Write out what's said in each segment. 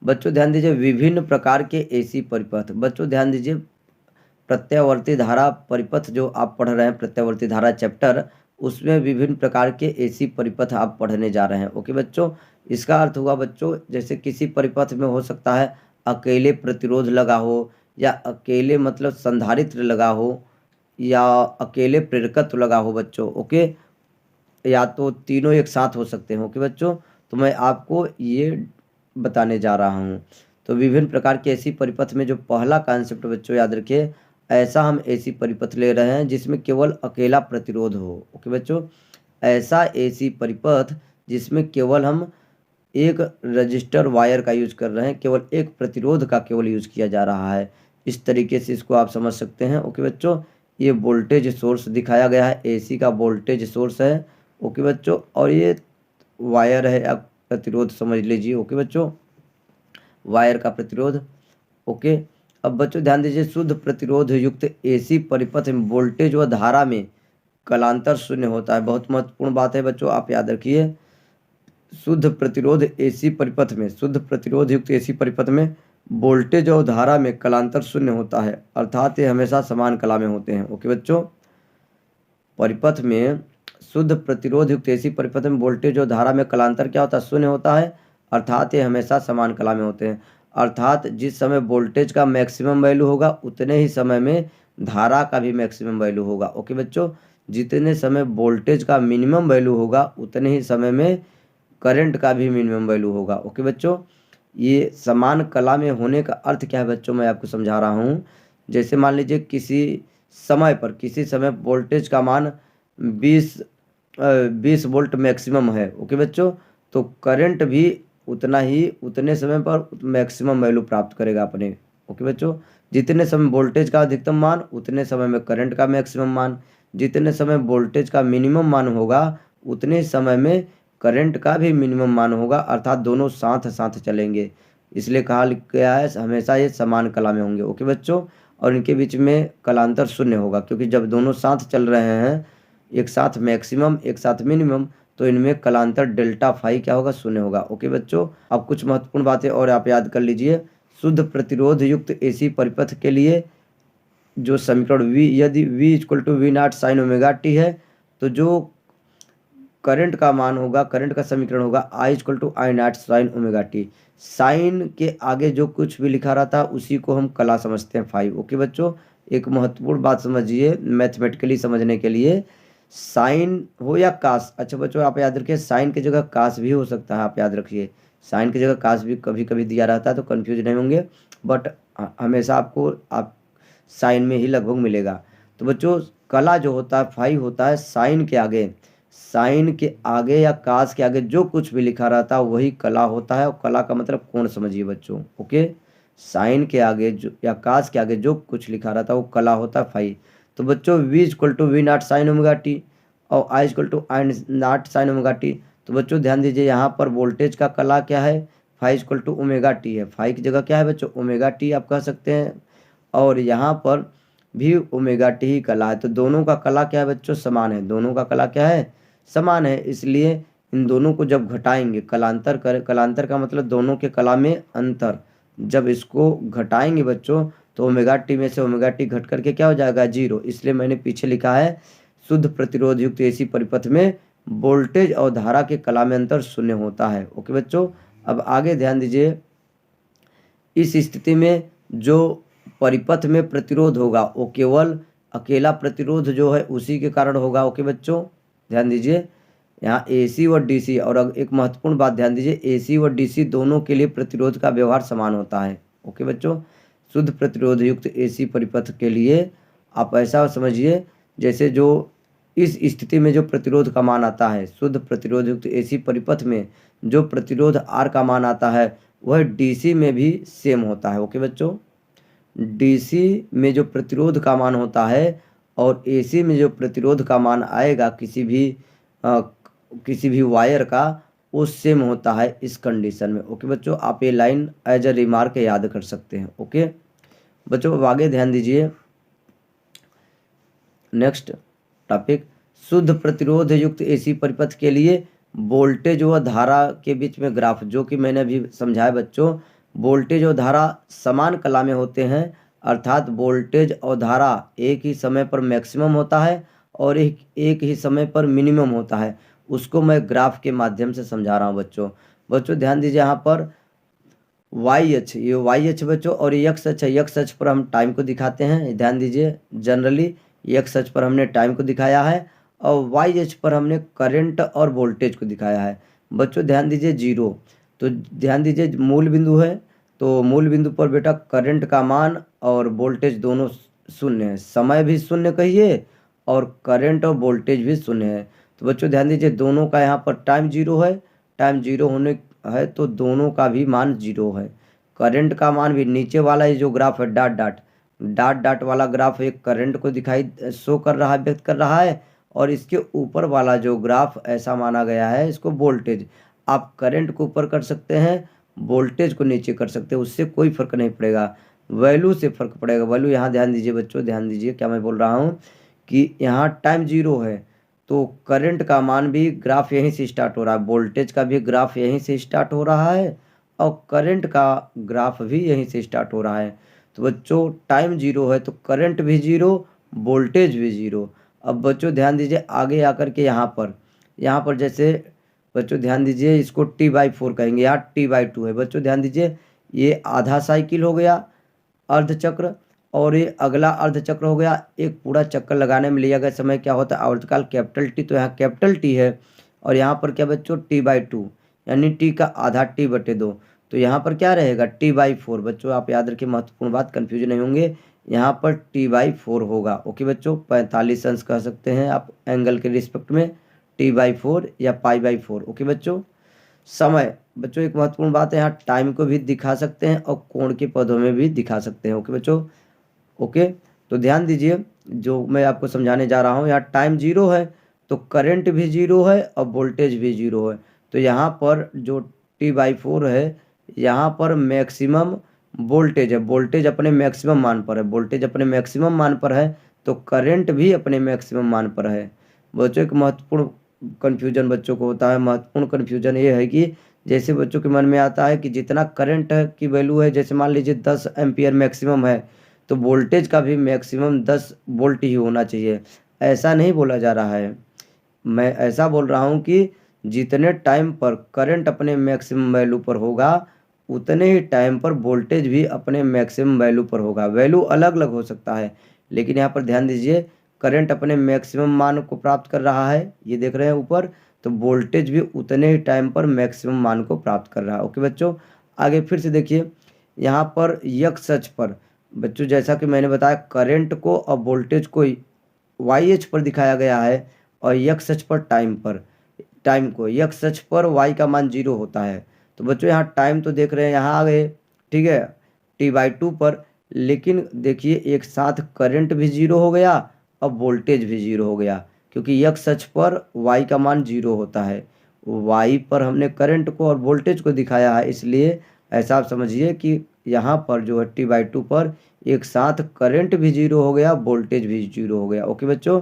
बच्चों ध्यान दीजिए विभिन्न प्रकार के एसी परिपथ। बच्चों ध्यान दीजिए प्रत्यावर्ती धारा परिपथ जो आप पढ़ रहे हैं, प्रत्यावर्ती धारा चैप्टर, उसमें विभिन्न प्रकार के एसी परिपथ आप पढ़ने जा रहे हैं। ओके बच्चों, इसका अर्थ हुआ बच्चों जैसे किसी परिपथ में हो सकता है अकेले प्रतिरोध लगा हो, या अकेले मतलब संधारित्र लगा हो, या अकेले प्रेरकत्व लगा हो बच्चों। ओके, या तो तीनों एक साथ हो सकते हैं। ओके बच्चों, तो मैं आपको ये बताने जा रहा हूँ। तो विभिन्न प्रकार के एसी परिपथ में जो पहला कॉन्सेप्ट बच्चों याद रखिए, ऐसा हम एसी परिपथ ले रहे हैं जिसमें केवल अकेला प्रतिरोध हो। ओके बच्चों, ऐसा एसी परिपथ जिसमें केवल हम एक रजिस्टर वायर का यूज कर रहे हैं, केवल एक प्रतिरोध का केवल यूज किया जा रहा है। इस तरीके से इसको आप समझ सकते हैं। ओके बच्चों, ये वोल्टेज सोर्स दिखाया गया है, एसी का वोल्टेज सोर्स है। ओके बच्चों, और ये वायर है, आप प्रतिरोध समझ लीजिए। ओके बच्चों, वायर का प्रतिरोध। ओके, अब बच्चों ध्यान दीजिए शुद्ध प्रतिरोध युक्त एसी परिपथ में वोल्टेज व धारा में कलांतर शून्य होता है। बहुत महत्वपूर्ण बात है बच्चों, आप याद रखिए। शुद्ध प्रतिरोध एसी परिपथ में, शुद्ध प्रतिरोध युक्त एसी परिपथ में वोल्टेज और धारा में कलांतर शून्य होता है, अर्थात ये हमेशा समान कला में होते हैं। ओके बच्चों, परिपथ में शुद्ध प्रतिरोध युक्त एसी परिपथ में वोल्टेज और धारा में कलांतर क्या होता है? शून्य होता है, अर्थात ये हमेशा समान कला में होते हैं। अर्थात जिस समय वोल्टेज का मैक्सिमम वैल्यू होगा उतने ही समय में धारा का भी मैक्सिमम वैल्यू होगा। ओके बच्चों, जितने समय वोल्टेज का मिनिमम वैल्यू होगा उतने ही समय में करंट का भी मिनिमम वैल्यू होगा। ओके बच्चों, ये समान कला में होने का अर्थ क्या है बच्चों, मैं आपको समझा रहा हूँ। जैसे मान लीजिए किसी समय वोल्टेज का मान 20 वोल्ट मैक्सिमम है। ओके बच्चों, तो करंट भी उतने समय पर मैक्सिमम वैल्यू प्राप्त करेगा अपने। ओके बच्चों, जितने समय वोल्टेज का अधिकतम मान उतने समय में करंट का मैक्सिमम मान, जितने समय वोल्टेज का मिनिमम मान होगा उतने समय में करंट का भी मिनिमम मान होगा, अर्थात दोनों साथ साथ चलेंगे। इसलिए कहा गया है हमेशा ये समान कला में होंगे। ओके बच्चों, और इनके बीच में कलांतर शून्य होगा, क्योंकि जब दोनों साथ चल रहे हैं, एक साथ मैक्सिमम एक साथ मिनिमम, तो इनमें कलांतर डेल्टा फाई क्या होगा? शून्य होगा। ओके बच्चों, अब कुछ महत्वपूर्ण बातें और आप याद कर लीजिए। शुद्ध प्रतिरोध युक्त एसी परिपथ के लिए जो समीकरण यदि V equal to V naught sine omega T है, तो जो करंट का मान होगा, करंट का समीकरण होगा I equal to I naught sine omega T. Sine के आगे जो कुछ भी लिखा रहता है उसी को हम कला समझते हैं, फाई। ओके बच्चों, एक महत्वपूर्ण बात समझिए मैथमेटिकली समझने के लिए, साइन हो या कास। अच्छा बच्चों, आप याद रखिए साइन की जगह कास भी हो सकता है। आप याद रखिए साइन की जगह कास भी कभी कभी दिया रहता है, तो कन्फ्यूज नहीं होंगे, बट हमेशा आपको साइन में ही लगभग मिलेगा। तो बच्चों कला जो होता है फाई होता है साइन के आगे, साइन के आगे या कास के आगे जो कुछ भी लिखा रहता है वही कला होता है। और कला का मतलब कोण समझिए बच्चों। ओके, साइन के आगे जो या कास के आगे जो कुछ लिखा रहता है वो कला होता है फाई। तो बच्चों V equal to V naught sine omega T और I equal to I naught sine omega T. तो बच्चों ध्यान दीजिए यहाँ पर वोल्टेज का कला क्या है? Phi equal to omega T है। फाई की जगह क्या है बच्चों? ओमेगा टी आप कह सकते हैं, और यहाँ पर भी ओमेगा टी ही कला है। तो दोनों का कला क्या है बच्चों? समान है। दोनों का कला क्या है? समान है। इसलिए इन दोनों को जब घटाएंगे, कलांतर करें, कलांतर का मतलब दोनों के कला में अंतर, जब इसको घटाएंगे बच्चों तो ओमेगा टी में से ओमेगा टी घट करके क्या हो जाएगा? 0। इसलिए मैंने पीछे लिखा है शुद्ध प्रतिरोध युक्त एसी परिपथ में वोल्टेज और धारा के कला में अंतर शून्य होता है। ओके बच्चों, अब आगे ध्यान दीजिए। इस स्थिति में जो परिपथ में प्रतिरोध होगा वो केवल अकेला प्रतिरोध जो है उसी के कारण होगा। ओके बच्चों, ध्यान दीजिए यहाँ एसी व डीसी, और एक महत्वपूर्ण बात ध्यान दीजिए, एसी व डीसी दोनों के लिए प्रतिरोध का व्यवहार समान होता है। ओके बच्चों, शुद्ध प्रतिरोध युक्त एसी परिपथ के लिए आप ऐसा समझिए जैसे जो इस स्थिति में जो प्रतिरोध का मान आता है, शुद्ध प्रतिरोध युक्त एसी परिपथ में जो प्रतिरोध आर का मान आता है वह डीसी में भी सेम होता है। ओके बच्चों, डीसी में जो प्रतिरोध का मान होता है और एसी में जो प्रतिरोध का मान आएगा किसी भी वायर का, वो सेम होता है इस कंडीशन में। ओके बच्चों, आप ये लाइन एज अ रिमार्क याद कर सकते हैं। ओके बच्चों, अब आगे ध्यान दीजिए। नेक्स्ट टॉपिक, शुद्ध प्रतिरोध युक्त एसी परिपथ के लिए वोल्टेज व धारा के बीच में ग्राफ, जो कि मैंने अभी समझाया बच्चों। वोल्टेज और धारा समान कला में होते हैं, अर्थात वोल्टेज और धारा एक ही समय पर मैक्सिमम होता है और एक ही समय पर मिनिमम होता है, उसको मैं ग्राफ के माध्यम से समझा रहा हूँ बच्चों। बच्चों ध्यान दीजिए, यहाँ पर वाई अक्ष, ये वाई अक्ष बच्चों, और ये एक्स अक्ष है। एक्स अक्ष पर हम टाइम को दिखाते हैं, ध्यान दीजिए। जनरली एक्स अक्ष पर हमने टाइम को दिखाया है और वाई अक्ष पर हमने करंट और वोल्टेज को दिखाया है। बच्चों ध्यान दीजिए, जीरो, तो ध्यान दीजिए मूल बिंदु है, तो मूल बिंदु पर बेटा करंट का मान और वोल्टेज दोनों शून्य है, समय भी शून्य कहिए और करंट और वोल्टेज भी शून्य है। तो बच्चों ध्यान दीजिए, दोनों का यहाँ पर टाइम जीरो है, टाइम जीरो होने है तो दोनों का भी मान जीरो है। करंट का मान भी, नीचे वाला ये जो ग्राफ है डॉट डॉट डॉट डॉट वाला ग्राफ एक करंट को दिखाई शो कर रहा है, व्यक्त कर रहा है, और इसके ऊपर वाला जो ग्राफ ऐसा माना गया है इसको वोल्टेज। आप करंट को ऊपर कर सकते हैं, वोल्टेज को नीचे कर सकते हैं, उससे कोई फर्क नहीं पड़ेगा, वैल्यू से फर्क पड़ेगा। वैल्यू यहाँ ध्यान दीजिए बच्चों, ध्यान दीजिए क्या मैं बोल रहा हूँ कि यहाँ टाइम जीरो है तो करंट का मान भी ग्राफ यहीं से स्टार्ट हो रहा है, वोल्टेज का भी ग्राफ यहीं से स्टार्ट हो रहा है और करंट का ग्राफ भी यहीं से स्टार्ट हो रहा है। तो बच्चों टाइम जीरो है तो करंट भी जीरो, वोल्टेज भी जीरो। अब बच्चों ध्यान दीजिए, आगे आकर के यहाँ पर जैसे बच्चों ध्यान दीजिए, इसको T/4 कहेंगे, यहाँ T/2 है। बच्चों ध्यान दीजिए, ये आधा साइकिल हो गया अर्धचक्र, और ये अगला अर्धचक्र हो गया। एक पूरा चक्कर लगाने में लिया गया समय क्या होता है, आवर्तकाल कैपिटल टी, तो यहाँ कैपिटल टी है, और यहाँ पर क्या बच्चों T/2 यानी टी का आधा T/2, तो यहाँ पर क्या रहेगा T/4। बच्चों आप याद रखिए, महत्वपूर्ण बात, कन्फ्यूजन नहीं होंगे, यहाँ पर T/4 होगा। ओके बच्चों, 45 अंश कह सकते हैं आप एंगल के रिस्पेक्ट में, T/4 या पाई/4। ओके बच्चों, समय बच्चों एक महत्वपूर्ण बात है, यहाँ टाइम को भी दिखा सकते हैं और कोण के पदों में भी दिखा सकते हैं। ओके बच्चों, ओके, तो ध्यान दीजिए जो मैं आपको समझाने जा रहा हूँ, यहाँ टाइम जीरो है तो करंट भी जीरो है और वोल्टेज भी जीरो है। तो यहाँ पर जो T/4 है, यहाँ पर मैक्सिमम वोल्टेज है, वोल्टेज अपने मैक्सिमम मान पर है, वोल्टेज अपने मैक्सिमम मान पर है, तो करंट भी अपने मैक्सिमम मान पर है। बच्चों एक महत्वपूर्ण कन्फ्यूजन बच्चों को होता है, महत्वपूर्ण कन्फ्यूजन ये है कि जैसे बच्चों के मन में आता है कि जितना करंट की वैल्यू है, जैसे मान लीजिए 10 एम्पियर मैक्सिमम है, तो वोल्टेज का भी मैक्सिमम 10 वोल्ट ही होना चाहिए। ऐसा नहीं बोला जा रहा है, मैं ऐसा बोल रहा हूँ कि जितने टाइम पर करंट अपने मैक्सिमम वैल्यू पर होगा, उतने ही टाइम पर वोल्टेज भी अपने मैक्सिमम वैल्यू पर होगा। वैल्यू अलग अलग हो सकता है, लेकिन यहाँ पर ध्यान दीजिए, करंट अपने मैक्सिमम मान को प्राप्त कर रहा है, ये देख रहे हैं ऊपर, तो वोल्टेज भी उतने ही टाइम पर मैक्सिमम मान को प्राप्त कर रहा है। ओके बच्चों, आगे फिर से देखिए, यहाँ पर एक्स अक्ष पर बच्चों जैसा कि मैंने बताया, करंट को और वोल्टेज को वाई अक्ष पर दिखाया गया है और एक्स अक्ष पर टाइम को एक्स अक्ष पर वाई का मान जीरो होता है। तो बच्चों यहाँ टाइम तो देख रहे हैं, यहाँ आ गए, ठीक है, T/2 पर, लेकिन देखिए एक साथ करंट भी जीरो हो गया और वोल्टेज भी जीरो हो गया, क्योंकि एक्स अक्ष पर वाई का मान जीरो होता है, वाई पर हमने करंट को और वोल्टेज को दिखाया है, इसलिए ऐसा आप समझिए कि यहाँ पर जो है T/2 पर एक साथ करंट भी जीरो हो गया, वोल्टेज भी जीरो हो गया। ओके बच्चों,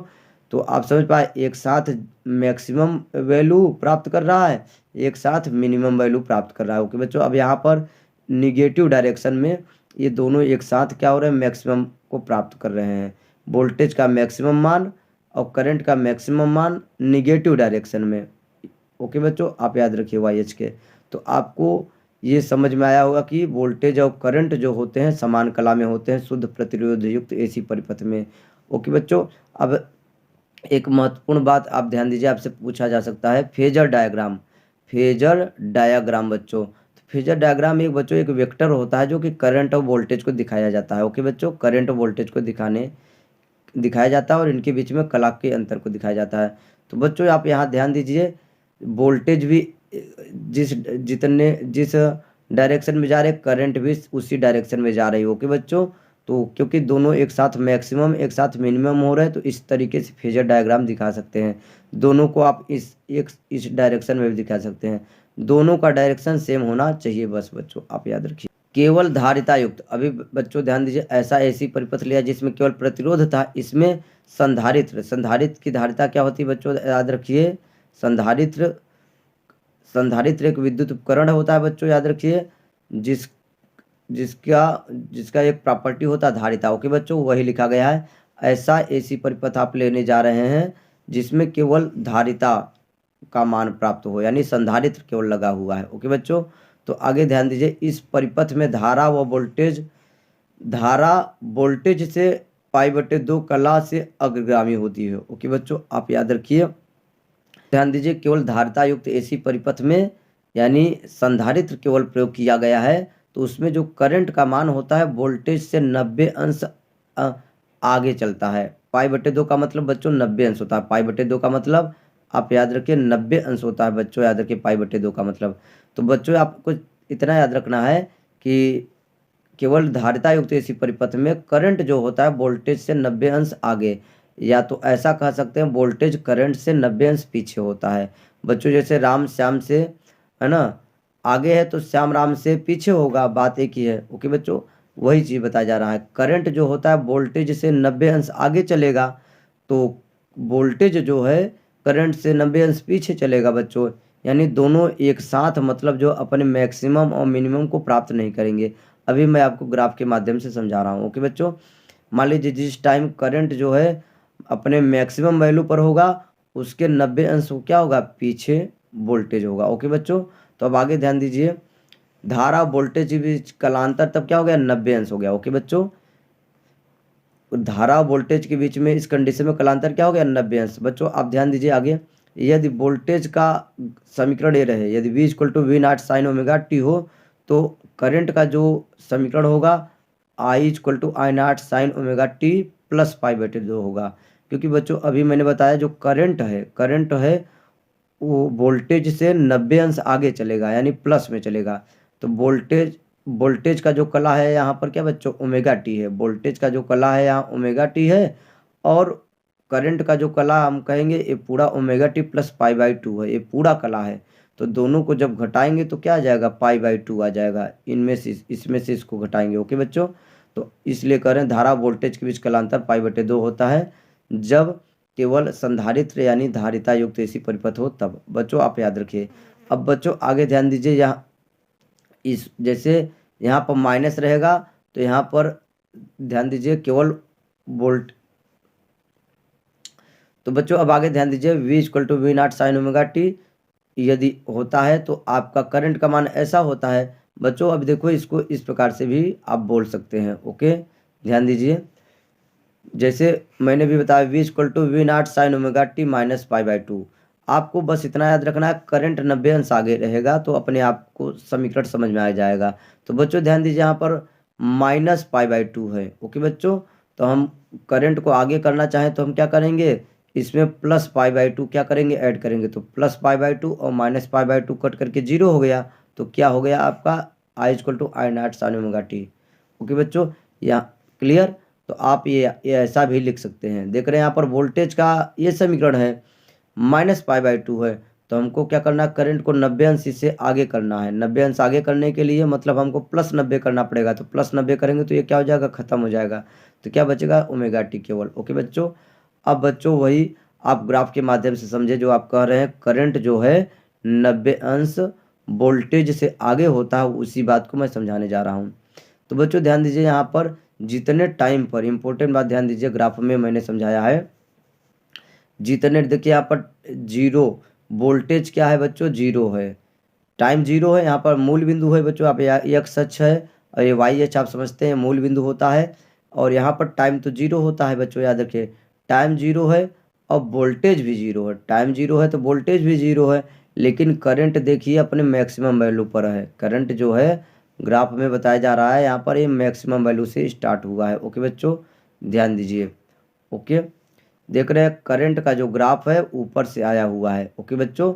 तो आप समझ पाए, एक साथ मैक्सिमम वैल्यू प्राप्त कर रहा है, एक साथ मिनिमम वैल्यू प्राप्त कर रहा है। ओके बच्चों, अब यहाँ पर निगेटिव डायरेक्शन में ये दोनों एक साथ क्या हो रहे हैं, मैक्सिमम को प्राप्त कर रहे हैं, वोल्टेज का मैक्सिमम मान और करंट का मैक्सिमम मान निगेटिव डायरेक्शन में। ओके बच्चों, आप याद रखिए वाई एच के। तो आपको ये समझ में आया होगा कि वोल्टेज और करंट जो होते हैं समान कला में होते हैं, शुद्ध प्रतिरोध युक्त एसी परिपथ में। ओके बच्चों, अब एक महत्वपूर्ण बात आप ध्यान दीजिए, आपसे पूछा जा सकता है फेजर डायग्राम। फेजर डायग्राम बच्चों, तो फेजर डायग्राम एक बच्चों एक वेक्टर होता है जो कि करंट और वोल्टेज को दिखाया जाता है। ओके बच्चों, करंट और वोल्टेज को दिखाया जाता है और इनके बीच में कला के अंतर को दिखाया जाता है। तो बच्चों आप यहाँ ध्यान दीजिए, वोल्टेज भी जिस डायरेक्शन में जा रहे, करंट भी उसी डायरेक्शन में जा रही है। ओके बच्चों, तो क्योंकि दोनों एक साथ मैक्सिमम एक साथ मिनिमम हो रहे हैं, तो इस तरीके से फेजर डायग्राम दिखा सकते हैं। दोनों को आप इस डायरेक्शन में भी दिखा सकते हैं, दोनों का डायरेक्शन सेम होना चाहिए, बस बच्चों आप याद रखिए। केवल धारिता युक्त, अभी बच्चों ध्यान दीजिए, ऐसा एसी परिपथ लिया जिसमें केवल प्रतिरोध था, इसमें संधारित्र की धारिता क्या होती है बच्चों, याद रखिए, संधारित्र एक विद्युत उपकरण होता है बच्चों, याद रखिए, जिसका जिसका एक प्रॉपर्टी होता है धारिता। ओके बच्चों, वही लिखा गया है। ऐसा एसी परिपथ आप लेने जा रहे हैं जिसमें केवल धारिता का मान प्राप्त हो, यानी संधारित्र केवल लगा हुआ है। ओके बच्चों, तो आगे ध्यान दीजिए, इस परिपथ में धारा वोल्टेज से π/2 कला से अग्रगामी होती है। ओके बच्चों, आप याद रखिए, ध्यान दीजिए, केवल धारिता युक्त एसी परिपथ में यानी संधारित्र केवल प्रयोग किया गया है, तो उसमें जो करंट का मान होता है वोल्टेज से 90 अंश आगे चलता है। π/2 का मतलब बच्चों 90 अंश होता है। π/2 का मतलब आप याद रखिए 90 अंश होता है बच्चों, याद रखिए π/2 का मतलब। तो बच्चों आपको इतना याद रखना है कि केवल धारिता युक्त एसी परिपथ में करंट जो होता है वोल्टेज से 90 अंश आगे, या तो ऐसा कह सकते हैं वोल्टेज करंट से 90 अंश पीछे होता है। बच्चों जैसे राम श्याम से, है ना, आगे है तो श्याम राम से पीछे होगा, बात एक ही है। ओके बच्चों, वही चीज़ बताया जा रहा है। करंट जो होता है वोल्टेज से 90 अंश आगे चलेगा, तो वोल्टेज जो है करंट से 90 अंश पीछे चलेगा बच्चों, यानी दोनों एक साथ मतलब जो अपने मैक्सिमम और मिनिमम को प्राप्त नहीं करेंगे। अभी मैं आपको ग्राफ के माध्यम से समझा रहा हूँ। ओके बच्चों, मान लीजिए जिस टाइम करंट जो है अपने मैक्सिमम वैल्यू पर होगा, उसके 90 अंश क्या होगा, पीछे वोल्टेज होगा। ओके बच्चों, तो अब आगे ध्यान दीजिए, धारा वोल्टेज के बीच कलांतर तब क्या हो गया, 90 अंश हो गया। ओके बच्चों, धारा वोल्टेज के बीच में इस कंडीशन में कलांतर क्या हो गया, 90 अंश। बच्चों आप ध्यान दीजिए आगे, यदि वोल्टेज का समीकरण ये रहे, यदि V = V0 sin ω t हो, तो करंट का जो समीकरण होगा I = I0 sin ω t plus π/2 होगा। क्योंकि बच्चों अभी मैंने बताया जो करंट है वो वोल्टेज से 90 अंश आगे चलेगा, यानी प्लस में चलेगा। तो वोल्टेज का जो कला है यहाँ पर क्या बच्चों, ω/t है। वोल्टेज का जो कला है यहाँ ω/t है, और करंट का जो कला हम कहेंगे ये पूरा ω/t प्लस π/2 है, ये पूरा कला है। तो दोनों को जब घटाएंगे तो क्या आ जाएगा, π/2 आ जाएगा। इसमें से इसको घटाएंगे। ओके बच्चों, तो इसलिए कह रहे हैं धारा वोल्टेज के बीच कलांतर π/2 होता है जब केवल संधारित्र यानी धारिता युक्त एसी परिपथ हो तब। बच्चों आप याद रखिए। अब बच्चों आगे ध्यान दीजिए, यहाँ इस जैसे यहाँ पर माइनस रहेगा तो यहाँ पर ध्यान दीजिए केवल वोल्ट। तो बच्चों अब आगे ध्यान दीजिए, V = V0 sin ω t यदि होता है तो आपका करंट का मान ऐसा होता है। बच्चों अब देखो, इसको इस प्रकार से भी आप बोल सकते हैं। ओके ध्यान दीजिए, जैसे मैंने भी बताया V = V0 sin ω t minus π/2। आपको बस इतना याद रखना है, करंट 90 अंश आगे रहेगा तो अपने आप को समीकरण समझ में आ जाएगा। तो बच्चों ध्यान दीजिए, यहाँ पर माइनस π/2 है। ओके बच्चों, तो हम करंट को आगे करना चाहें तो हम क्या करेंगे, इसमें प्लस π/2 क्या करेंगे, ऐड करेंगे। तो प्लस π/2 और माइनस π/2 कट करके 0 हो गया, तो क्या हो गया आपका I = I0 sin ω t। Okay बच्चों, यहाँ क्लियर। तो आप ये ऐसा भी लिख सकते हैं। देख रहे हैं यहाँ पर वोल्टेज का ये समीकरण है, माइनस π/2 है, तो हमको क्या करना है, करंट को 90 अंश इससे आगे करना है। 90 अंश आगे करने के लिए मतलब हमको प्लस 90 करना पड़ेगा। तो प्लस 90 करेंगे तो ये क्या हो जाएगा, खत्म हो जाएगा। तो क्या बचेगा, ω/t केवल। ओके बच्चों, अब बच्चों वही आप ग्राफ के माध्यम से समझे जो आप कह रहे हैं, करंट जो है 90 अंश वोल्टेज से आगे होता है, उसी बात को मैं समझाने जा रहा हूँ। तो बच्चों ध्यान दीजिए, यहाँ पर जितने टाइम पर, इंपॉर्टेंट बात ध्यान दीजिए, ग्राफ में मैंने समझाया है, जितने देखिए यहाँ पर 0 वोल्टेज क्या है बच्चों, 0 है, टाइम 0 है। यहाँ पर मूल बिंदु है बच्चों, आप x अक्ष है और ये वाई अक्ष आप समझते हैं मूल बिंदु होता है, और यहाँ पर टाइम तो 0 होता है बच्चों, याद रखिए टाइम 0 है और वोल्टेज भी 0 है। टाइम 0 है तो वोल्टेज भी 0 है, लेकिन करंट देखिए अपने मैक्सिमम वैल्यू पर है। करंट जो है ग्राफ में बताया जा रहा है, यहाँ पर ये मैक्सिमम वैल्यू से स्टार्ट हुआ है। ओके बच्चों ध्यान दीजिए। ओके देख रहे हैं करंट का जो ग्राफ है ऊपर से आया हुआ है। ओके बच्चों,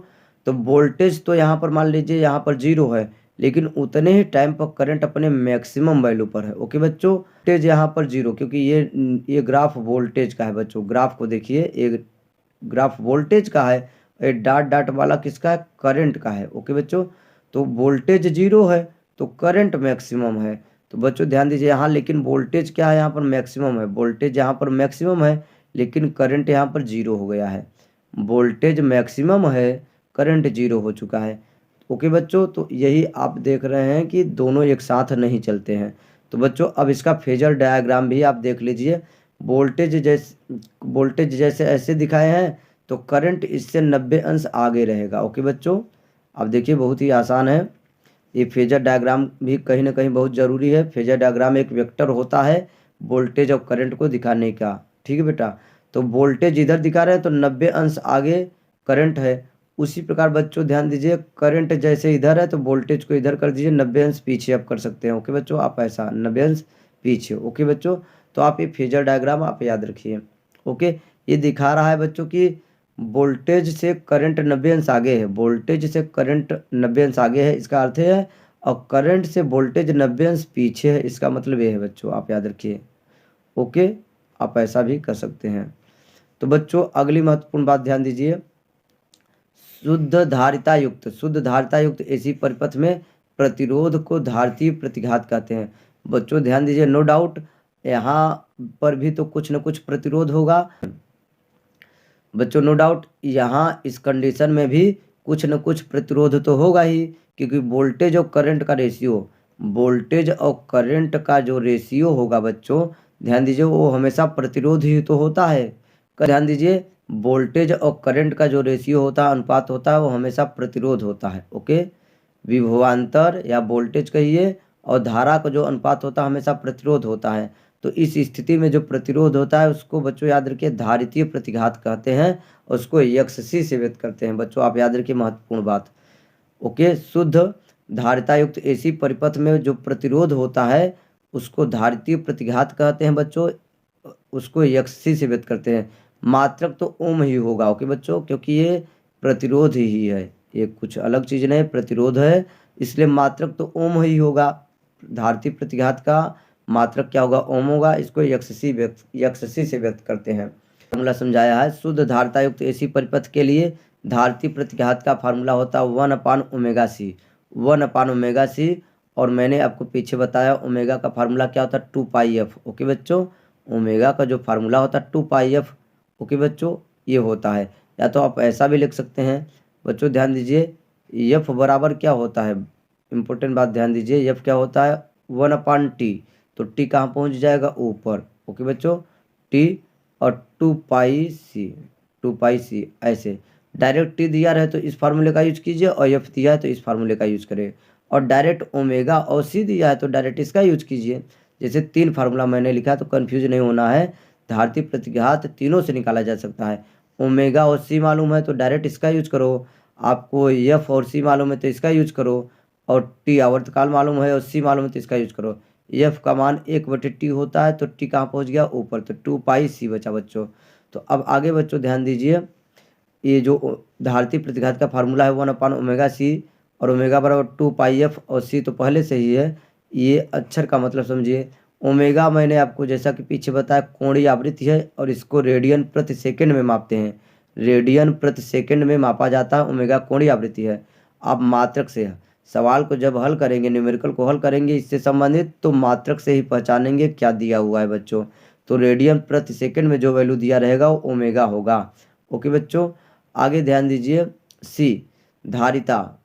तो वोल्टेज तो यहाँ पर मान लीजिए यहाँ पर 0 है, लेकिन उतने ही टाइम पर करंट अपने मैक्सिमम वैल्यू पर है। ओके बच्चों, वोल्टेज यहाँ पर 0, क्योंकि ये ग्राफ वोल्टेज का है बच्चों। ग्राफ को देखिए, एक ग्राफ वोल्टेज का है, ये डॉट डॉट वाला किसका है, करंट का है। ओके बच्चों, तो वोल्टेज 0 है तो करंट मैक्सिमम है। तो बच्चों ध्यान दीजिए यहाँ, लेकिन वोल्टेज क्या है, यहाँ पर मैक्सिमम है। वोल्टेज यहाँ पर मैक्सिमम है, लेकिन करंट यहाँ पर 0 हो गया है। वोल्टेज मैक्सिमम है, करंट 0 हो चुका है। ओके बच्चों, तो यही आप देख रहे हैं कि दोनों एक साथ नहीं चलते हैं। तो बच्चों अब इसका फेजर डायग्राम भी आप देख लीजिए। वोल्टेज जैसे ऐसे दिखाए हैं तो करंट इससे 90 अंश आगे रहेगा। ओके बच्चों, अब देखिए बहुत ही आसान है। ये फेजर डायग्राम भी कहीं ना कहीं बहुत ज़रूरी है। फेजर डायग्राम एक वेक्टर होता है वोल्टेज और करंट को दिखाने का। ठीक है बेटा, तो वोल्टेज इधर दिखा रहे हैं तो 90 अंश आगे करंट है। उसी प्रकार बच्चों ध्यान दीजिए, करंट जैसे इधर है तो वोल्टेज को इधर कर दीजिए, 90 अंश पीछे आप कर सकते हैं। ओके बच्चों, आप ऐसा 90 अंश पीछे। ओके बच्चों, तो आप ये फेजर डायग्राम आप याद रखिए। ओके, ये दिखा रहा है बच्चों की वोल्टेज से करंट 90 अंश आगे है, वोल्टेज से करंट 90 अंश आगे है, इसका अर्थ है, और करंट से वोल्टेज 90 अंश पीछे है, इसका मतलब ये है बच्चों, आप याद रखिए। ओके, आप ऐसा भी कर सकते हैं। तो बच्चों अगली महत्वपूर्ण बात ध्यान दीजिए, शुद्ध धारिता युक्त एसी परिपथ में प्रतिरोध को धारितीय प्रतिघात कहते हैं। बच्चों ध्यान दीजिए, नो डाउट यहाँ पर भी तो कुछ न कुछ प्रतिरोध होगा। बच्चों नो डाउट यहाँ इस कंडीशन में भी कुछ न कुछ प्रतिरोध तो होगा ही, क्योंकि वोल्टेज और करंट का रेशियो, वोल्टेज और करंट का जो रेशियो होगा बच्चों ध्यान दीजिए, वो हमेशा प्रतिरोध ही तो होता है। ध्यान दीजिए, वोल्टेज और करंट का जो रेशियो होता है, अनुपात होता है, वो हमेशा प्रतिरोध होता है। ओके, विभवांतर या वोल्टेज कहिए और धारा का जो अनुपात होता है हमेशा प्रतिरोध होता है। तो इस स्थिति में जो प्रतिरोध होता है उसको बच्चों याद रखिए धारितीय प्रतिघात कहते हैं, उसको एक्ससी से व्यक्त करते हैं। बच्चों आप याद रखिए महत्वपूर्ण बात। ओके, शुद्ध धारिता युक्त एसी परिपथ में जो प्रतिरोध होता है उसको धारितीय प्रतिघात कहते हैं बच्चों, उसको एक्ससी से व्यक्त करते हैं। मात्रक तो ओम ही होगा। ओके बच्चों, क्योंकि ये प्रतिरोध ही है, ये कुछ अलग चीज़ नहीं, प्रतिरोध है, इसलिए मात्रक तो ओम ही होगा। धारितीय प्रतिघात का मात्रक क्या होगा, ओम होगा। इसको एक्ससी से व्यक्त करते हैं। फार्मूला समझाया है, शुद्ध धारिता युक्त एसी परिपथ के लिए धारितीय प्रतिघात का फार्मूला होता है 1/ओमेगा सी। और मैंने आपको पीछे बताया ओमेगा का फार्मूला क्या होता है, 2πf। ओके बच्चों, ओमेगा का जो फार्मूला होता है 2πf। ओके बच्चों, ये होता है, या तो आप ऐसा भी लिख सकते हैं। बच्चों ध्यान दीजिए, एफ बराबर क्या होता है, इंपॉर्टेंट बात ध्यान दीजिए, एफ क्या होता है 1/t। तो टी कहाँ पहुँच जाएगा, ऊपर। ओके बच्चों, टी और 2πc ऐसे। डायरेक्ट टी दिया रहे तो इस फार्मूले का यूज कीजिए, और एफ दिया है तो इस फार्मूले का यूज करें, और डायरेक्ट ओमेगा और सी दिया है तो डायरेक्ट इसका यूज कीजिए। जैसे 3 फार्मूला मैंने लिखा है तो कन्फ्यूज नहीं होना है। धारितीय प्रतिघात तीनों से निकाला जा सकता है। ओमेगा और सी मालूम है तो डायरेक्ट इसका यूज करो, आपको एफ और सी मालूम है तो इसका यूज करो, और टी आवर्तकाल मालूम है और सी मालूम है तो इसका यूज करो। एफ का मान 1/t होता है तो टी कहाँ पहुँच गया, ऊपर, तो 2πc बचा बच्चों। तो अब आगे बच्चों ध्यान दीजिए, ये जो धारितीय प्रतिघात का फार्मूला है 1/ओमेगा सी, और ओमेगा बराबर 2πf, और सी तो पहले से ही है। ये अक्षर का मतलब समझिए, ओमेगा मैंने आपको जैसा कि पीछे बताया कोणीय आवृत्ति है, और इसको रेडियन प्रति सेकंड में मापते हैं। रेडियन प्रति सेकंड में मापा जाता है, ओमेगा कोणीय आवृत्ति है। आप मात्रक से सवाल को जब हल करेंगे, न्यूमेरिकल को हल करेंगे इससे संबंधित, तो मात्रक से ही पहचानेंगे क्या दिया हुआ है बच्चों। तो रेडियन प्रति सेकंड में जो वैल्यू दिया रहेगा वो ओमेगा होगा। ओके बच्चों, आगे ध्यान दीजिए, सी धारिता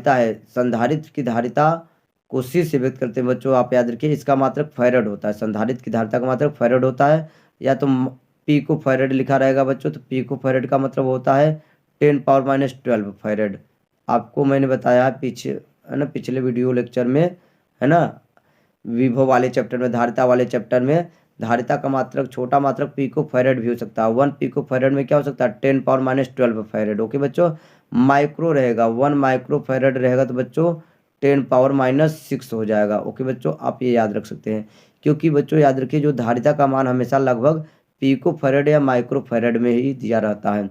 है, संधारित्र की धारिता को सी से व्यक्त करते हैं बच्चों, आप याद रखिए इसका मात्रक फैरड होता है। संधारित्र की धारिता का मात्रक फैरड होता है, या तो पिको फैरड लिखा रहेगा बच्चों, तो पिको फैरड का मतलब होता है 10⁻12 फैरड। आपको मैंने बताया पीछे है ना, पिछले वीडियो लेक्चर में है ना, विभव वाले चैप्टर में, धारिता वाले चैप्टर में, धारिता का मात्रक छोटा मात्रक पिको फैरड भी हो सकता है। 1 पिको फैरड में क्या हो सकता है, 10⁻12 फैरड। ओके बच्चों, माइक्रो रहेगा, 1 माइक्रो फैरड रहेगा तो बच्चों 10⁻6 हो जाएगा। ओके बच्चों, आप ये याद रख सकते हैं, क्योंकि बच्चों याद रखिए जो धारिता का मान हमेशा लगभग पिको फैरड या माइक्रो फैरड में ही दिया रहता है।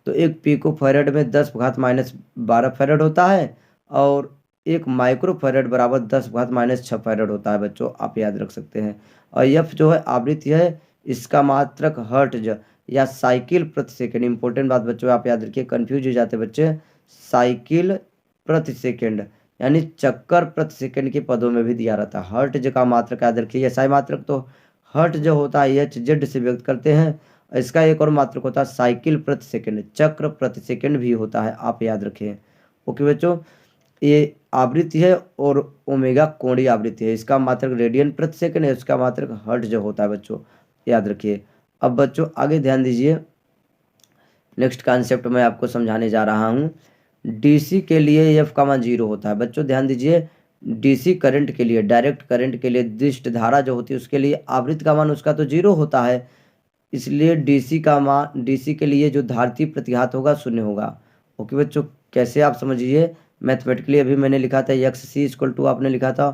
तो एक पिको फैरड में 10⁻12 फैरड होता है, और एक माइक्रो फैरड बराबर 10⁻6 फैरड होता है बच्चों, आप याद रख सकते हैं। और एफ जो है आवृत्ति है, इसका मात्रक हर्ट्ज या साइकिल प्रति सेकंड। इंपॉर्टेंट बात बच्चों आप याद रखिए, कंफ्यूज हो जाते बच्चे, साइकिल प्रति सेकंड यानी चक्कर प्रति सेकंड के पदों में भी दिया रहता है। हर्ट्ज का मात्रक याद रखिए, ऐसा मात्रक तो हर्ट्ज जो होता है एच जेड से व्यक्त करते हैं। इसका एक और मात्रक होता है साइकिल प्रति सेकंड, चक्र प्रति सेकंड भी होता है, आप याद रखें। ओके बच्चों, ये आवृत्ति है और ओमेगा कोणीय आवृत्ति है। इसका मात्रक रेडियन प्रति सेकंड है, इसका मात्रक हर्ट्ज जो होता है बच्चों, याद रखिए। अब बच्चों आगे ध्यान दीजिए, नेक्स्ट कॉन्सेप्ट मैं आपको समझाने जा रहा हूँ। डीसी के लिए एफ का मान 0 होता है। बच्चों ध्यान दीजिए, डीसी करंट के लिए, डायरेक्ट करंट के लिए, दिष्ट धारा जो होती है उसके लिए आवृत्ति का मान उसका तो 0 होता है, इसलिए डीसी का मान, डीसी के लिए जो धारितीय प्रतिघात होगा 0 होगा। ओके बच्चों, कैसे आप समझिए, मैथमेटिकली अभी मैंने लिखा था एक्स सी इक्वल टू, आपने लिखा था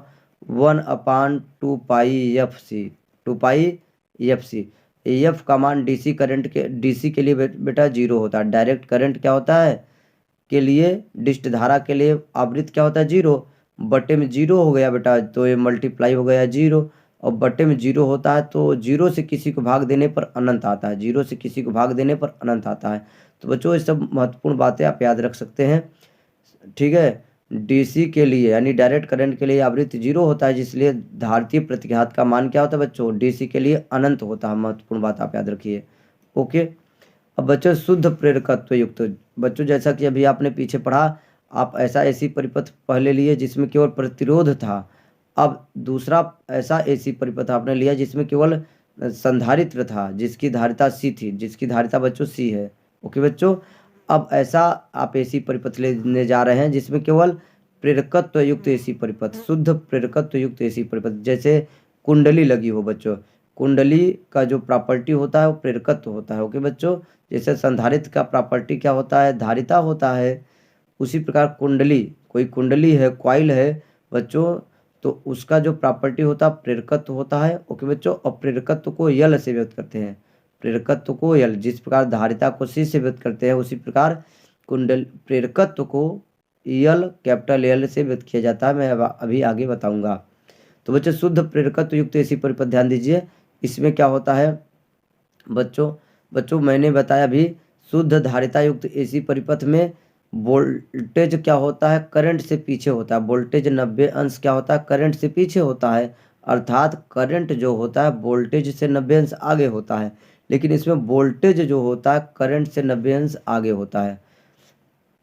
1/2 पाई एफ सी, 2 पाई एफ सी। एफ का मान डीसी करंट के, डीसी के लिए बेटा 0 होता है। डायरेक्ट करंट क्या होता है के लिए, डिस्ट धारा के लिए आवृत्ति क्या होता है 0, बटे में 0 हो गया बेटा, तो ये मल्टीप्लाई हो गया 0, और बटे में 0 होता है तो 0 से किसी को भाग देने पर अनंत आता है, 0 से किसी को भाग देने पर अनंत आता है। तो बच्चों ये सब महत्वपूर्ण बातें आप याद रख सकते हैं, ठीक है। डीसी के लिए यानी डायरेक्ट करंट के लिए आवृत्ति 0 होता है, जिसलिए धारितीय प्रतिघात का मान क्या होता है बच्चों, डीसी के लिए अनंत होता है। महत्वपूर्ण बात आप याद रखिए। ओके, अब बच्चों शुद्ध प्रेरकत्व युक्त, बच्चों जैसा कि अभी आपने पीछे पढ़ा, आप ऐसा एसी परिपथ पहले लिए जिसमें केवल प्रतिरोध था, अब दूसरा ऐसा एसी परिपथ आपने लिया जिसमें केवल संधारित्र था, जिसकी धारिता सी थी, जिसकी धारिता बच्चों सी है। ओके बच्चों, अब ऐसा आप एसी परिपथ लेने जा रहे हैं जिसमें केवल प्रेरकत्व युक्त एसी परिपथ, शुद्ध प्रेरकत्व युक्त एसी परिपथ, जैसे कुंडली लगी हो बच्चों, कुंडली का जो प्रॉपर्टी होता है वो प्रेरकत्व होता है। ओके बच्चों, जैसे संधारित्र का प्रॉपर्टी क्या होता है, धारिता होता है, उसी प्रकार कुंडली, कोई कुंडली है, कॉइल है बच्चों, तो उसका जो प्रॉपर्टी होता है प्रेरकत्व होता है। ओके बच्चों, और प्रेरकत्व को यल से व्यक्त करते हैं, प्रेरकत्व को यल, जिस प्रकार धारिता को सी से व्यक्त करते हैं उसी प्रकार कुंडल प्रेरकत्व को यल, कैपिटल एल से व्यक्त किया जाता है। मैं अभी आगे बताऊंगा। तो बच्चों शुद्ध प्रेरकत्व युक्त एसी परिपथ ध्यान दीजिए, इसमें क्या होता है बच्चों मैंने बताया अभी, शुद्ध धारिता युक्त एसी परिपथ में वोल्टेज क्या होता है, करंट से पीछे होता है। वोल्टेज 90 अंश क्या होता है, करंट से पीछे होता है, अर्थात करंट जो होता है वोल्टेज से 90 अंश आगे होता है, लेकिन इसमें वोल्टेज जो होता है करंट से 90 अंश आगे होता है।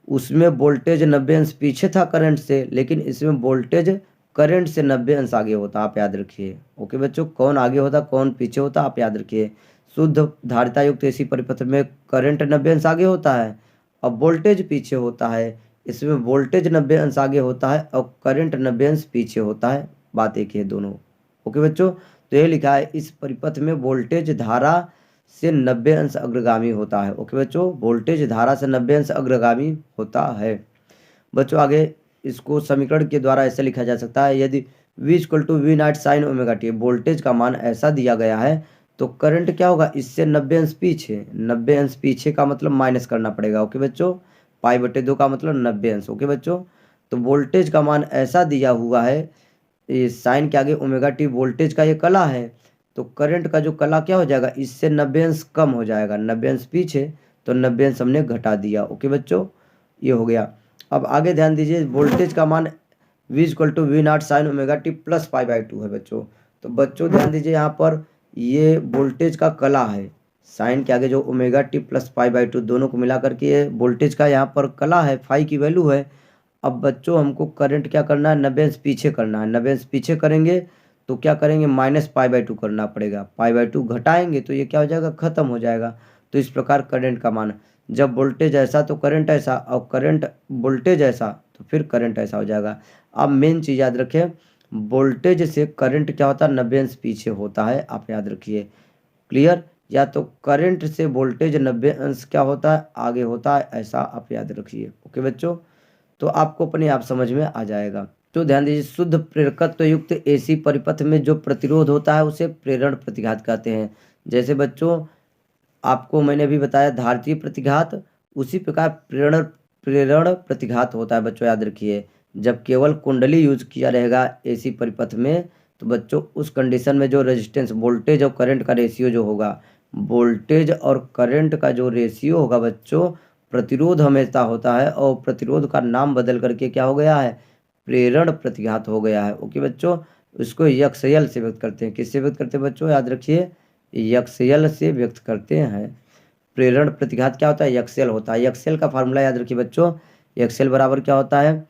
उसमें वोल्टेज 90 अंश पीछे था करंट से, लेकिन इसमें वोल्टेज करंट से 90 अंश आगे होता, आप याद रखिए। ओके बच्चों, कौन आगे होता कौन पीछे होता आप याद रखिए। शुद्ध धारिता युक्त एसी परिपथ में करंट 90 अंश आगे होता है और वोल्टेज पीछे होता है, इसमें वोल्टेज 90 अंश आगे होता है और करंट 90 अंश पीछे होता है, बात एक ही है दोनों। ओके बच्चों, तो ये लिखा है इस परिपथ में वोल्टेज धारा से 90 अंश अग्रगामी होता है। ओके बच्चों, वोल्टेज धारा से 90 अंश अग्रगामी होता है। बच्चों आगे इसको समीकरण के द्वारा ऐसे लिखा जा सकता है, यदि V = V0 sin omega T, voltage का मान ऐसा दिया गया है तो करंट क्या होगा, इससे 90 अंश पीछे, 90 अंश पीछे का मतलब माइनस करना पड़ेगा। ओके बच्चों, π/2 का मतलब 90 अंश। ओके बच्चों, तो वोल्टेज का मान ऐसा दिया हुआ है, ये साइन के आगे ओमेगा टी वोल्टेज का ये कला है, तो करंट का जो कला क्या हो जाएगा, इससे 90 अंश कम हो जाएगा, 90 अंश पीछे तो 90 अंश हमने घटा दिया। ओके बच्चों, ये हो गया। अब आगे ध्यान दीजिए, वोल्टेज का मान V = V0 sin omega t plus π/2 है बच्चों। तो बच्चों ध्यान दीजिए, यहाँ पर ये वोल्टेज का कला है, साइन के आगे जो ओमेगा टी प्लस π/2 दोनों को मिला करके ये वोल्टेज का यहाँ पर कला है, फाई की वैल्यू है। अब बच्चों हमको करंट क्या करना है, 90 अंश पीछे करना है, 90 अंश पीछे करेंगे तो क्या करेंगे, माइनस π/2 करना पड़ेगा, π/2 घटाएंगे तो ये क्या हो जाएगा, खत्म हो जाएगा। तो इस प्रकार करंट का मान, जब वोल्टेज ऐसा तो करंट ऐसा, और करंट वोल्टेज ऐसा तो फिर करंट ऐसा हो जाएगा। अब मेन चीज़ याद रखें, वोल्टेज से करंट क्या होता है, 90 अंश पीछे होता है, आप याद रखिए। क्लियर, या तो करंट से वोल्टेज 90 अंश क्या होता है, आगे होता है, ऐसा आप याद रखिए। ओके बच्चों, तो आपको अपने आप समझ में आ जाएगा। तो ध्यान दीजिए, शुद्ध प्रेरकत्व युक्त एसी परिपथ में जो प्रतिरोध होता है उसे प्रेरण प्रतिघात कहते हैं। जैसे बच्चों आपको मैंने अभी बताया धारितीय प्रतिघात, उसी प्रकार प्रेरण प्रतिघात होता है बच्चों, याद रखिए। जब केवल कुंडली यूज किया रहेगा एसी परिपथ में तो बच्चों उस कंडीशन में जो रेजिस्टेंस, वोल्टेज और करंट का रेशियो जो होगा, वोल्टेज और करंट का जो रेशियो होगा बच्चों, प्रतिरोध हमेशा होता है, और प्रतिरोध का नाम बदल करके क्या हो गया है, प्रेरण प्रतिघात हो गया है। ओके बच्चों, इसको यक्सयल से व्यक्त करते हैं, किससे व्यक्त करते हैं बच्चों, याद रखिए, यक्सयल से व्यक्त करते हैं। प्रेरण प्रतिघात क्या होता है, यक्सयल होता है। यक्सयल का फार्मूला याद रखिए बच्चों, एक्सएल बराबर क्या होता है,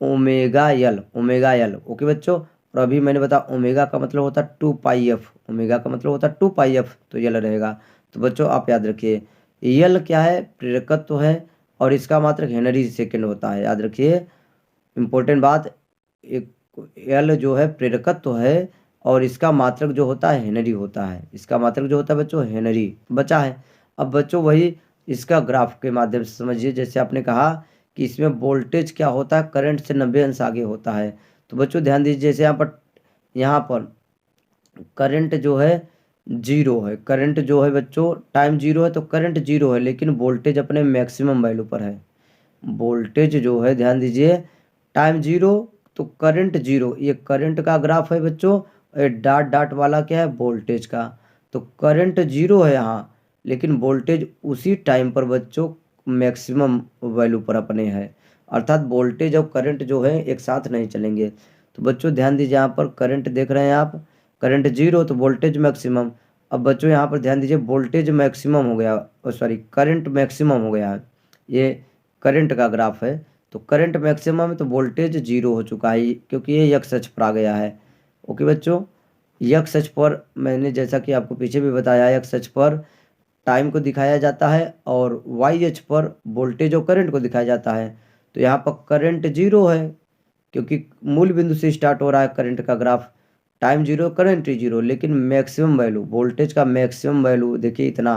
omega L, omega L. Okay बच्चों, और अभी मैंने बताया ओमेगा का मतलब होता है 2 पाई एफ, ओमेगा का मतलब होता है 2 पाई एफ, तो एल रहेगा। तो बच्चों आप याद रखिए, एल क्या है, प्रेरकत्व है, और इसका मात्रक हेनरी सेकेंड होता है। याद रखिए इंपॉर्टेंट बात, एक एल जो है प्रेरकत्व है, और इसका मात्रक जो होता है हेनरी होता है, इसका मात्रक जो होता है बच्चों हेनरी बचा है। अब बच्चों वही इसका ग्राफ के माध्यम से समझिए, जैसे आपने कहा कि इसमें वोल्टेज क्या होता है, करंट से 90 अंश आगे होता है। तो बच्चों ध्यान दीजिए, जैसे यहाँ पर करंट जो है जीरो है, करंट जो है बच्चों टाइम जीरो है, तो करंट जीरो है, लेकिन वोल्टेज अपने मैक्सिमम वैल्यू पर है। वोल्टेज जो है ध्यान दीजिए टाइम जीरो तो करंट जीरो, ये करंट का ग्राफ है बच्चों, ये डॉट डॉट वाला क्या है, वोल्टेज का। तो करंट जीरो है यहाँ, लेकिन वोल्टेज उसी टाइम पर बच्चों मैक्सिमम वैल्यू पर अपने है, अर्थात वोल्टेज और करंट जो है एक साथ नहीं चलेंगे। तो बच्चों ध्यान दीजिए, यहाँ पर करंट देख रहे हैं आप, करंट जीरो तो वोल्टेज मैक्सिमम। अब बच्चों यहाँ पर ध्यान दीजिए, वोल्टेज मैक्सिमम हो गया, सॉरी करंट मैक्सिमम हो गया है, ये करंट का ग्राफ है। तो करंट मैक्सिमम है तो वोल्टेज जीरो हो चुका है, क्योंकि ये यक्स अक्ष पर आ गया है। ओके बच्चों, यक्स अक्ष पर मैंने जैसा कि आपको पीछे भी बताया, यक्स अक्ष पर टाइम को दिखाया जाता है, और वाई अक्ष पर वोल्टेज और करंट को दिखाया जाता है। तो यहाँ पर करंट जीरो है, क्योंकि मूल बिंदु से स्टार्ट हो रहा है करंट का graph, time zero current zero, लेकिन मैक्सिमम वैल्यू वोल्टेज का मैक्सिमम वैल्यू देखिए इतना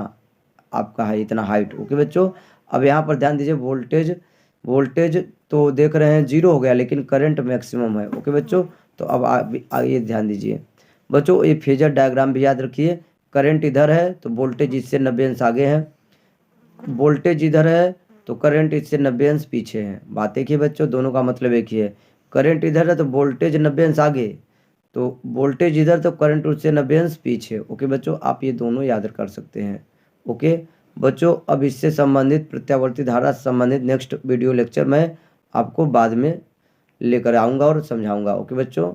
आपका है, इतना हाइट। ओके बच्चों, अब यहाँ पर ध्यान दीजिए, वोल्टेज वोल्टेज तो देख रहे हैं जीरो हो गया, लेकिन करंट मैक्सिमम है। ओके बच्चों, तो अब आगे ध्यान दीजिए बच्चों, ये फेजर डायग्राम भी याद रखिए, करंट इधर है तो वोल्टेज इससे 90 अंश आगे है, वोल्टेज इधर है तो करंट इससे 90 अंश पीछे है। बात एक ही बच्चों, दोनों का मतलब एक ही है, करंट इधर है तो वोल्टेज 90 अंश आगे, तो वोल्टेज इधर तो करंट उससे 90 अंश पीछे। ओके बच्चों, आप ये दोनों याद कर सकते हैं। ओके बच्चों, अब इससे संबंधित प्रत्यावर्ती धारा से संबंधित नेक्स्ट वीडियो लेक्चर मैं आपको बाद में लेकर आऊँगा और समझाऊँगा। ओके बच्चों।